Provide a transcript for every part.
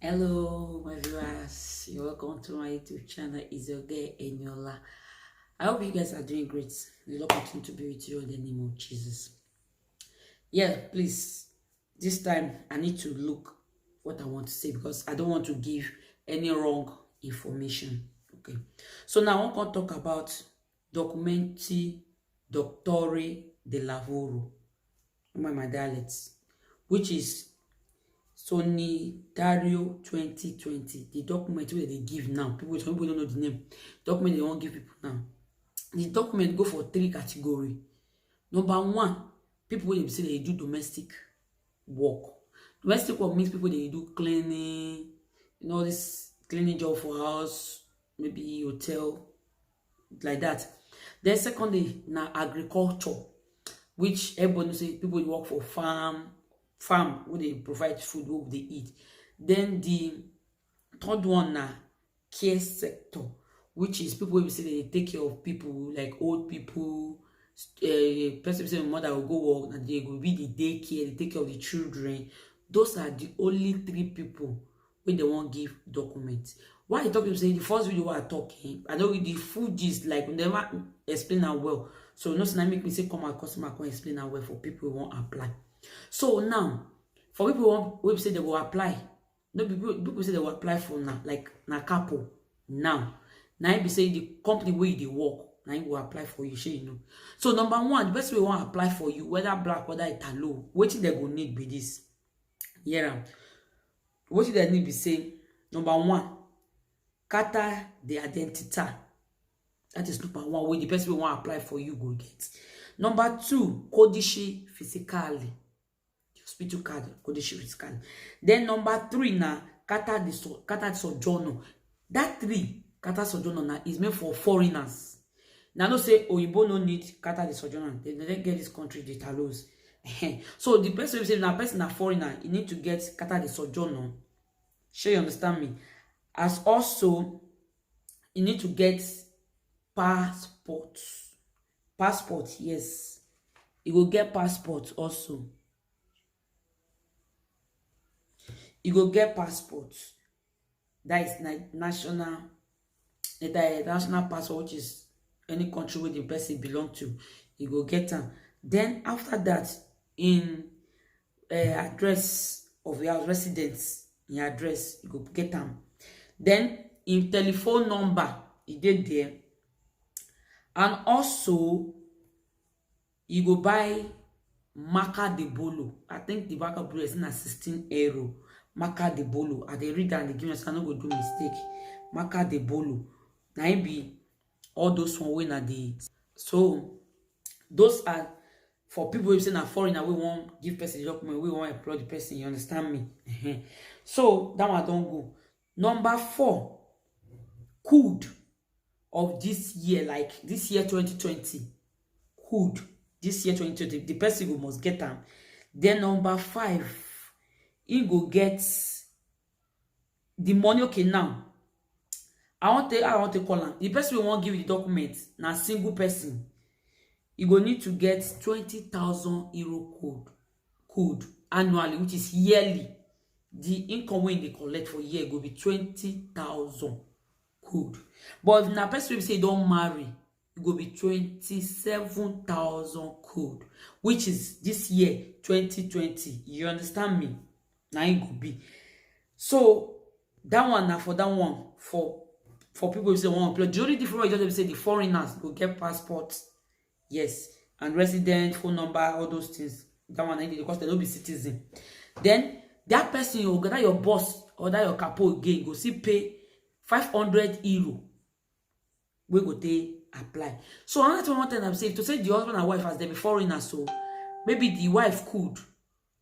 Hello, my viewers. You're welcome to my YouTube channel. It's your girl Eniola. I hope you guys are doing great. The Lord continue to be with you in the name of Jesus. Yeah, please. This time I need to look what I want to say because I don't want to give any wrong information. Okay. So now I want to talk about Documenti Doctore de Lavoro, my dialects, which is Dario 2020, the document wey they give now. Some people don't know the name. Document they won't give people now. The document go for three category. Number one, people wey say they do domestic work. Domestic work means people they do cleaning, this cleaning job for house, maybe hotel, like that. Then secondly, na agriculture, which everybody knows say people work for farm where they provide food wey they eat. Then the third one na care sector, which is people wey say they take care of people like old people. Person say mother will go work and they go be the daycare, they take care of the children. Those are the only three people wey they won't give documents. Why I talk to say the first video I talking, I know the full gist, like we never explain that well. So no, so make me say come my customer can explain that well for people who won't apply. So now, for people who say they will apply, no people say they will apply for now, like na couple now. Now be saying the company where they work, now you will apply for you, sure you know. So number one, the best way you want to apply for you, whether black, whether Italo, what they go need be this. Yeah, what they need be say number one, carta the identity. That is number one, where the person will want to apply for you go get. Number two, codice physically. Hospital card, codice physically. Then number three na carta di soggiorno. That three, carta soggiorno na is meant for foreigners. Now no say Oyibo no need carta di soggiorno. They don't get this country the talos. So the person who say na person a foreigner, you need to get carta di soggiorno. Sure you understand me? As also, you need to get passport. Passport, yes. You will get passport also. You go get passport. That is national passport, which is any country where the person belong to. You go get them. Then after that, in address of your residence, in your address, you go get them. Then in telephone number, you did there. And also, you go buy marca de bolo. I think the marca de bolo is in a 16 euro. Marca de bolo. I they read and they give me, so I no go do mistake. Marca de bolo. Now it be all those one way na the. So those are for people who say na foreigner we won't give person the document, we won't employ the person. You understand me? So that one don't go. Number four, code of this year, like this year 2020. Code this year 2020. The person who must get them. Then number five, he go get the money. Okay, now I want to call him. The person who won't give you the document, now single person, you go need to get 20,000 euro code annually, which is yearly. The income when they collect for year go be 20,000 code. But if na person will say don't marry, it go be 27,000 code, which is this year 2020. You understand me? Now it could be. So that one now for that one for people who say one play. The only different way just say the foreigners go get passports, yes, and resident, phone number, all those things. That one because they don't be citizen. Then that person you that your boss or that your capo again go see pay 500 euro. We go they apply. So another one thing I'm saying to say the husband and wife as they be foreigners, so maybe the wife could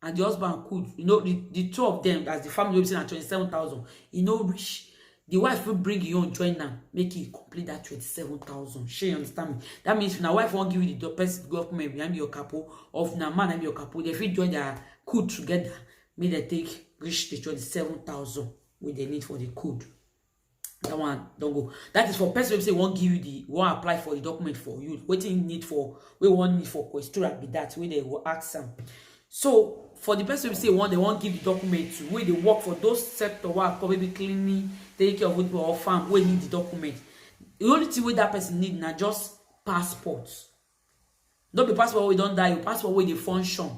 and the husband could, the two of them as the family will say at 27,000. Rich. The wife will bring you on join them, make you complete that 27,000. Sure, you understand me? That means if na wife won't give you the best government behind your couple, or if na man and your couple, they will join their code together, make they take reach the 27,000 with they need for the code. That one don't go. That is for person who say won't give you the won't apply for the document for you. Waiting need for we won't need for question be that when they will ask them. So for the person who say one, they won't give the document to, where they work for those sector work, probably cleaning, taking care of people or farm, where need the document. The only thing where that person need now just passports. Not the passport we don't die, your passport where they function.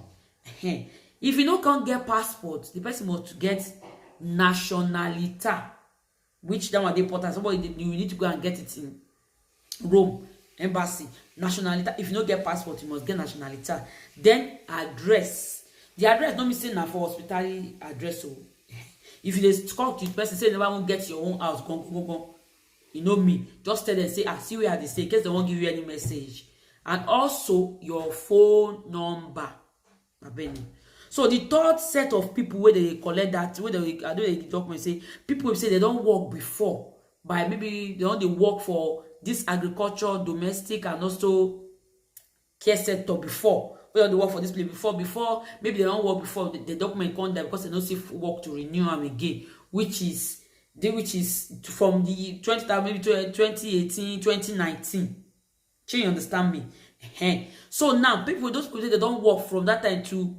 If you can't get passport, the person must get nationality, which that one they important. Somebody you need to go and get it in Rome embassy. Nationality. If you don't get passport, you must get nationality. Then address. The address don't mean say na for hospitality address. So if you just talk to the person, say never won't get your own house, go. You know me. Just tell them, say, see where they stay, in case they won't give you any message. And also your phone number. So the third set of people where they collect that, where they do the document, say people will say they don't work before, by maybe they don't work for this agriculture, domestic, and also care sector before. Where they work for this place before maybe they don't work before the document come there because they don't see work to renew them again, which is from the 2018, 2019. You understand me? So now people, those people they don't work from that time to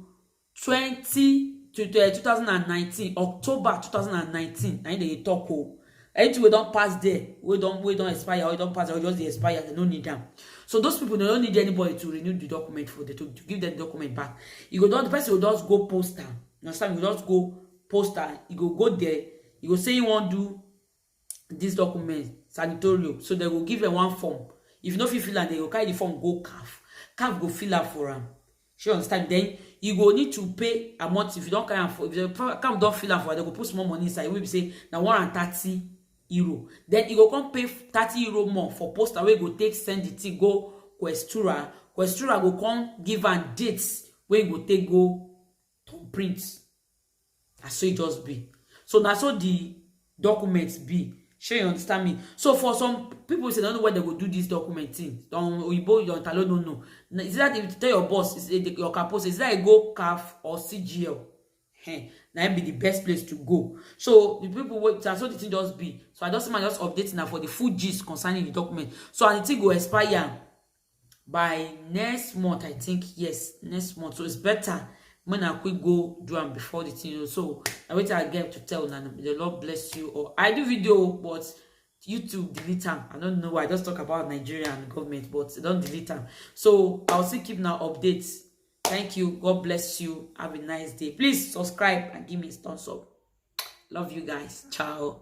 2019, October 2019. And they talk anything we don't pass there, we don't expire, or we don't pass, or just the expire, they don't need them. So those people, they don't need anybody to renew the document for them, to give them the document back. You go down, the person will just go poster. You understand? You just go poster, you go there, you go say you want to do this document, sanitarium. So they will give them one form. If you don't fill out, they will carry the form, go CAF go fill out for them. You understand? Then you go need to pay a month. If you don't carry for, if the CAF don't fill out for, they go put small money inside. We will say now €130. Then you go come pay €30 more for poster where you go take send the thing go Questura. Questura go come give and dates where you go take go to print. That's so it just be. So that's how the documents be. Sure, you understand me? So for some people say, don't know where they will do this document thing. Don't know. Is that if you tell your boss, your capost, is that a go CAF or CGL? That be the best place to go. So the people wait, that's what the thing just be. So I just updating now for the full gist concerning the document. So and the thing will expire by next month, I think. Yes, next month. So it's better when I quick go do them before the thing. So I wait I get to tell now. The Lord bless you. Or I do video, but YouTube delete them. I don't know why. I just talk about Nigeria and government, but don't delete them. So I'll still keep now updates. Thank you. God bless you. Have a nice day. Please subscribe and give me a thumbs up. Love you guys. Ciao.